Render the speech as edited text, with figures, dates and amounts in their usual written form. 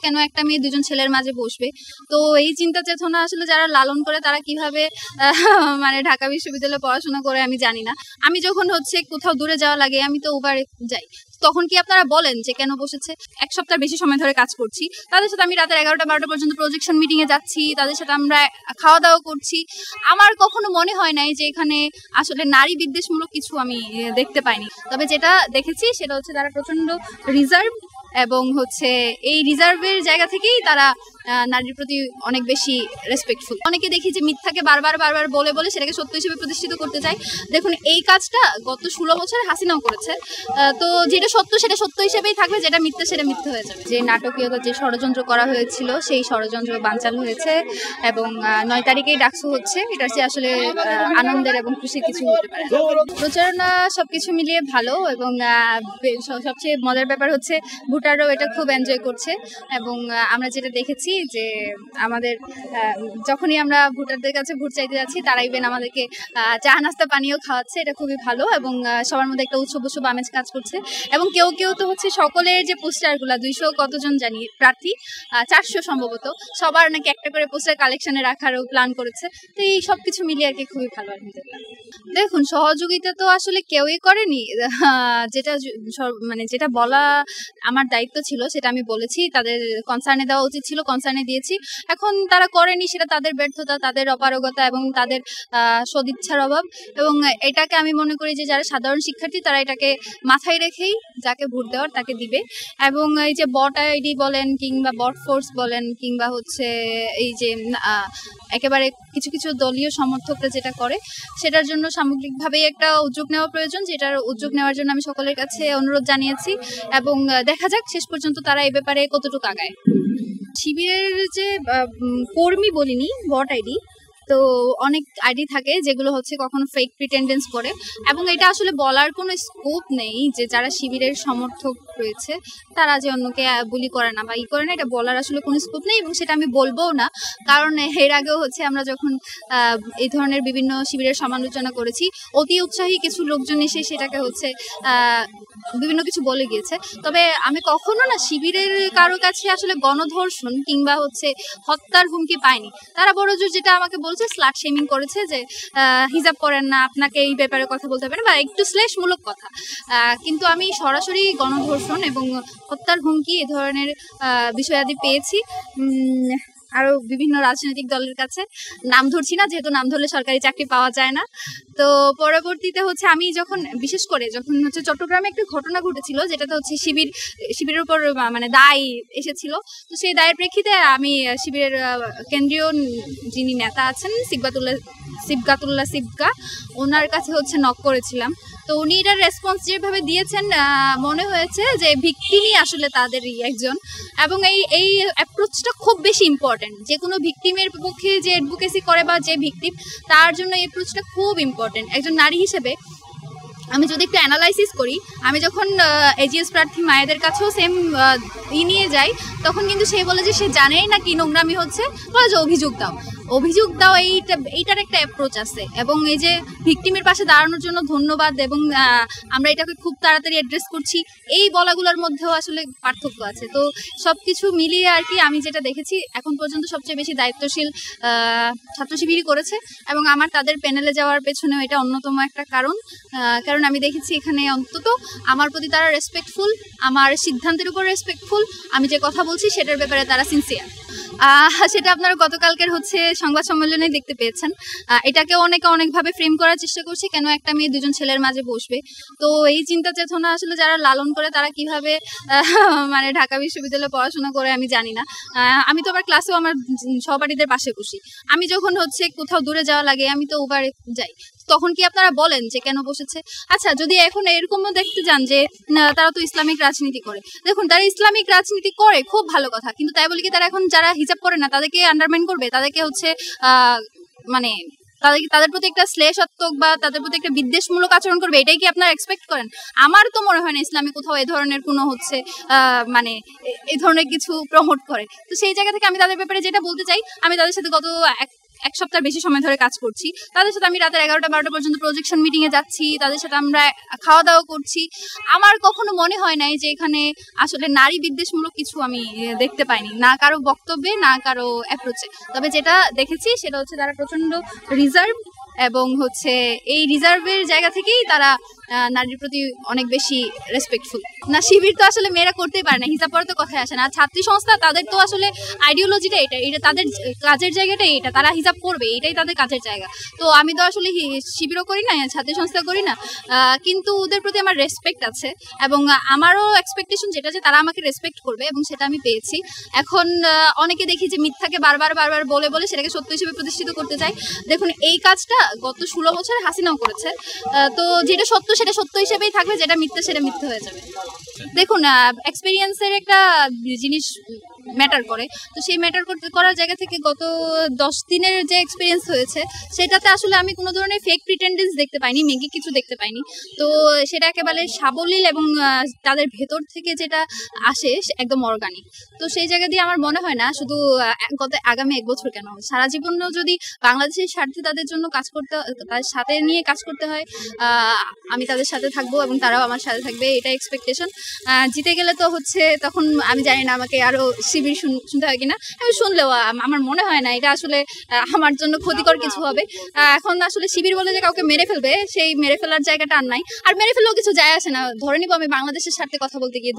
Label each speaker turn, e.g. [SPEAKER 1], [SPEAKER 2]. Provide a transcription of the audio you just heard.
[SPEAKER 1] কেন একটা মেয়ে দুজন ছেলের মাঝে বসবে। তো এই চিন্তা চেতনা আসলে যারা লালন করে তারা কিভাবে মানে ঢাকা বিশ্ববিদ্যালয়ে পড়াশোনা করে আমি জানি না। আমি যখন হচ্ছে কোথাও দূরে যাওয়া লাগে আমি তো উবারে যাই, তখন কি আপনারা বলেন যে কেন বসেছে? এক সপ্তাহ বেশি সময় ধরে কাজ করছি, তাদের সাথে আমি রাতের 11টা-12টা পর্যন্ত প্রজেকশন মিটিং এ যাচ্ছি, তাদের সাথে আমরা খাওয়া দাওয়া করছি। আমার কখনো মনে হয় নাই যে এখানে আসলে নারী বিদ্বেষমূলক কিছু আমি দেখতে পাইনি। তবে যেটা দেখেছি সেটা হচ্ছে তারা প্রচন্ড রিজার্ভ, এবং হচ্ছে এই রিজার্ভের জায়গা থেকেই তারা নারীর প্রতি অনেক বেশি রেসপেক্টফুল। অনেকে দেখি যে মিথ্যাকে বারবার বলে বলে সেটাকে সত্য হিসেবে প্রতিষ্ঠিত করতে চায়। দেখুন, এই কাজটা গত 16 বছরে হাসিনাও করেছে। তো যেটা সত্য সেটা সত্য হিসেবেই থাকবে, যেটা মিথ্যা সেটা মিথ্যা হয়ে যাবে। যে নাটকীয়তা, যে ষড়যন্ত্র করা হয়েছিল সেই ষড়যন্ত্র বানচাল হয়েছে, এবং 9 তারিখেই ডাকসু হচ্ছে। এটা হচ্ছে আসলে আনন্দের এবং খুশির কিছু হতে পারে। প্রচারণা সবকিছু মিলিয়ে ভালো, এবং সবচেয়ে মজার ব্যাপার হচ্ছে ভোটাররাও এটা খুব এনজয় করছে। এবং আমরা যেটা দেখেছি যে আমাদের যখনই আমরা ভোটারদের কাছে ভোট চাইতে যাচ্ছি তারা ইভেন আমাদেরকে চা নাস্তা পানীয় খাওয়াচ্ছে, এটা খুবই ভালো। এবং সবার মধ্যে একটা উৎসব আমেজ কাজ করছে। এবং কেউ কেউ তো হচ্ছে সকলের যে পোস্টারগুলা 200 কতজন জানি প্রার্থী, 400 সম্ভবত, সবার নাকি একটা করে পোস্টার কালেকশনে রাখারও প্ল্যান করেছে। তো এই সব কিছু মিলিয়ে আর কি খুবই ভালো। দেখুন, সহযোগিতা তো আসলে কেউই করেনি। যেটা বলা আমার দায়িত্ব ছিল সেটা আমি বলেছি, তাদের কনসার্নে দেওয়া উচিত ছিল, কনসার্নে দিয়েছি। এখন তারা করেনি, সেটা তাদের ব্যর্থতা, তাদের অপারগতা এবং তাদের সদিচ্ছার অভাব। এবং এটাকে আমি মনে করি যে যারা সাধারণ শিক্ষার্থী তারা এটাকে মাথায় রেখেই যাকে ভোট দেওয়ার তাকে দিবে। এবং এই যে বট আইডি বলেন কিংবা বট ফোর্স বলেন কিংবা হচ্ছে এই যে একেবারে কিছু কিছু দলীয় সমর্থকরা যেটা করে, সেটার জন্য সামগ্রিকভাবেই একটা উদ্যোগ নেওয়া প্রয়োজন। যেটার উদ্যোগ নেওয়ার জন্য আমি সকলের কাছে অনুরোধ জানিয়েছি, এবং দেখা যাক শেষ পর্যন্ত তারা এই ব্যাপারে কতটুকু আগায়। শিবিরের যে কর্মী বলিনি, বট আইডি, তো অনেক আইডি থাকে যেগুলো হচ্ছে কখনো ফেক প্রিটেন্ডেন্স করে, এবং এটা আসলে বলার কোনো স্কোপ নেই যে যারা শিবিরের সমর্থক রয়েছে তারা যে অন্যকে বুলি করে না বা করে না, এটা বলার আসলে কোনো স্কোপ নেই। এবং সেটা আমি বলবোও না, কারণ এর আগেও হচ্ছে আমরা যখন এই ধরনের বিভিন্ন শিবিরের সমালোচনা করেছি, অতি উৎসাহী কিছু লোকজন এসে সেটাকে হচ্ছে বিভিন্ন কিছু বলে গিয়েছে। তবে আমি কখনো না শিবিরের কারো কাছে আসলে গণধর্ষণ কিংবা হচ্ছে হত্যার হুমকি পাইনি। তারা বড় জোর যেটা আমাকে বলছে, স্লাট শেমিং করেছে যে হিজাব করেন না, আপনাকে এই ব্যাপারে কথা বলতে হবে না, বা একটু শ্লেষমূলক কথা। কিন্তু আমি সরাসরি গণধর্ষণ এবং হত্যার হুমকি এ ধরনের বিষয়াদি পেয়েছি আরো বিভিন্ন রাজনৈতিক দলের কাছে। নাম ধরছি না, যেহেতু নাম ধরলে সরকারি চাকরি পাওয়া যায় না। তো পরবর্তীতে হচ্ছে আমি বিশেষ করে যখন হচ্ছে চট্টগ্রামে একটা ঘটনা ঘটেছিল, যেটাতে হচ্ছে শিবিরের উপর মানে দায় এসেছিল। তো সেই দায়ের প্রেক্ষিতে আমি শিবিরের কেন্দ্রীয় যিনি নেতা আছেন সিবগাতুল্লাহ সিবগা, ওনার কাছে হচ্ছে নক করেছিলাম। তো উনি এটার রেসপন্স যেভাবে দিয়েছেন, মনে হয়েছে যে ভিকটিমই আসলে তাদেরই একজন। এবং এই অ্যাপ্রোচটা খুব বেশি ইম্পর্টেন্ট। যে কোনো ভিকটিমের পক্ষে যে অ্যাডভোকেসি করে বা যে ভিকটিম, তার জন্য এই অ্যাপ্রোচটা খুব ইম্পর্টেন্ট। একজন নারী হিসেবে আমি যদি একটু অ্যানালাইসিস করি, আমি যখন এজিএস প্রার্থী মায়েদের কাছেও সেম নিয়ে যাই, তখন কিন্তু সে বলে যে সে জানেই না কি নোংরামি হচ্ছে, বলে যে অভিযোগ দাও, এইটার একটা অ্যাপ্রোচ আছে। এবং এই যে ভিকটিমের পাশে দাঁড়ানোর জন্য ধন্যবাদ, এবং আমরা এটাকে খুব তাড়াতাড়ি অ্যাড্রেস করছি, এই বলাগুলোর মধ্যেও আসলে পার্থক্য আছে। তো সব কিছু মিলিয়ে আর কি আমি যেটা দেখেছি, এখন পর্যন্ত সবচেয়ে বেশি দায়িত্বশীল ছাত্র শিবিরই করেছে। এবং আমার তাদের প্যানেলে যাওয়ার পেছনেও এটা অন্যতম একটা কারণ আমি দেখেছি এখানে অন্তত আমার প্রতি তারা রেসপেক্টফুল, আমার সিদ্ধান্তের উপর রেসপেক্টফুল, আমি যে কথা বলছি সেটার ব্যাপারে তারা সিনসিয়ার। সেটা আপনারা গতকালকের হচ্ছে সংবাদ সম্মেলনে দেখতে পেয়েছেন। এটাকে অনেকভাবে ফ্রেম করার চেষ্টা করছি, কেন একটা মেয়ে দুজন ছেলের মাঝে বসবে। তো এই চিন্তা চেতনা আসলে যারা লালন করে তারা কিভাবে মানে ঢাকা বিশ্ববিদ্যালয়ে পড়াশোনা করে আমি জানি না। আমি তো আবার ক্লাসেও আমার সহপাঠীদের পাশে বসি। আমি যখন হচ্ছে কোথাও দূরে যাওয়া লাগে আমি তো উবারে যাই, তখন কি আপনারা বলেন যে কেন বসেছে? আচ্ছা, যদি এখন এরকমও দেখতে যান যে তারা তো ইসলামিক রাজনীতি করে, দেখুন তারা ইসলামিক রাজনীতি করে, খুব ভালো কথা, কিন্তু তাই বলে কি তারা এখন যারা হিজাব করে না তাদেরকে আন্ডারমাইন করবে, তাদেরকে হচ্ছে মানে তাদের প্রতি একটা শ্লেষাত্মক বা তাদের প্রতি একটা বিদ্বেষমূলক আচরণ করবে? এটাই কি আপনারা এক্সপেক্ট করেন? আমার তো মনে হয় না ইসলামে কোথাও এ ধরনের কোনো হচ্ছে মানে এই ধরনের কিছু প্রমোট করে। তো সেই জায়গা থেকে আমি তাদের ব্যাপারে যেটা বলতে চাই, আমি তাদের সাথে গত এক সপ্তাহ বেশি সময় ধরে কাজ করছি, তাদের সাথে আমি রাতের 11টা-12টা পর্যন্ত প্রজেকশন মিটিংয়ে যাচ্ছি, তাদের সাথে আমরা খাওয়া দাওয়া করছি। আমার কখনো মনে হয় নাই যে এখানে আসলে নারী বিদ্বেষমূলক কিছু আমি দেখতে পাইনি, না কারো বক্তব্যে না কারো অ্যাপ্রোচে। তবে যেটা দেখেছি সেটা হচ্ছে তারা প্রচন্ড রিজার্ভ, এবং হচ্ছে এই রিজার্ভের জায়গা থেকেই তারা নারীর প্রতি অনেক বেশি রেসপেক্টফুল। না, শিবির তো আসলে মেয়েরা করতেই পারে না, হিসাব পরে তো কথাই আসে না। ছাত্রী সংস্থা তাদের তো আসলে আইডিওলজিটা এটা তাদের কাজের জায়গাটা, এটা তারা হিসাব করবে, এটাই তাদের কাজের জায়গা। তো আমি তো আসলে শিবিরও করি না, ছাত্রী সংস্থা করি না, কিন্তু ওদের প্রতি আমার রেসপেক্ট আছে, এবং আমারও এক্সপেকটেশন যেটা যে তারা আমাকে রেসপেক্ট করবে, এবং সেটা আমি পেয়েছি। এখন অনেকে দেখি যে মিথ্যাকে বারবার বলে বলে সেটাকে সত্য হিসেবে প্রতিষ্ঠিত করতে চায়। দেখুন, এই কাজটা গত 16 বছর হাসিনাও করেছে। তো যেটা সত্য সেটা সত্য হিসেবেই থাকবে, যেটা মিথ্যা সেটা মিথ্যা হয়ে যাবে। দেখুন, এক্সপেরিয়েন্সের একটা জিনিস ম্যাটার করে, তো সেই ম্যাটার করার জায়গা থেকে গত 10 দিনের যে এক্সপিরিয়েন্স হয়েছে সেটাতে আসলে আমি কোনো ধরনের ফেক প্রিটেন্ডেন্স দেখতে পাইনি, মেগি কিছু দেখতে পাইনি। তো সেটা একেবারে সাবলীল, এবং তাদের ভেতর থেকে যেটা আসে একদম অর্গানিক। তো সেই জায়গা দিয়ে আমার মনে হয় না শুধু আগামী 1 বছর কেন, সারা জীবনও যদি বাংলাদেশের স্বার্থে তাদের জন্য কাজ করতে, তাদের সাথে নিয়ে কাজ করতে হয়, আমি তাদের সাথে থাকবো এবং তারাও আমার সাথে থাকবে, এটা এক্সপেকটেশন। জিতে গেলে তো হচ্ছে তখন আমি জানি না আমাকে আরো শিবির শুনতে হয় কিনা, আমি শুনলেও আমার মনে হয় না এটা আসলে আমার জন্য ক্ষতিকর কিছু হবে। এখন আসলে শিবির বলে যে কাউকে মেরে ফেলবে, সেই মেরে ফেলার জায়গাটা আর নাই, আর মেরে ফেললেও কিছু যায় আসে না। ধরে নিব আমি বাংলাদেশের স্বার্থে কথা বলতে গিয়ে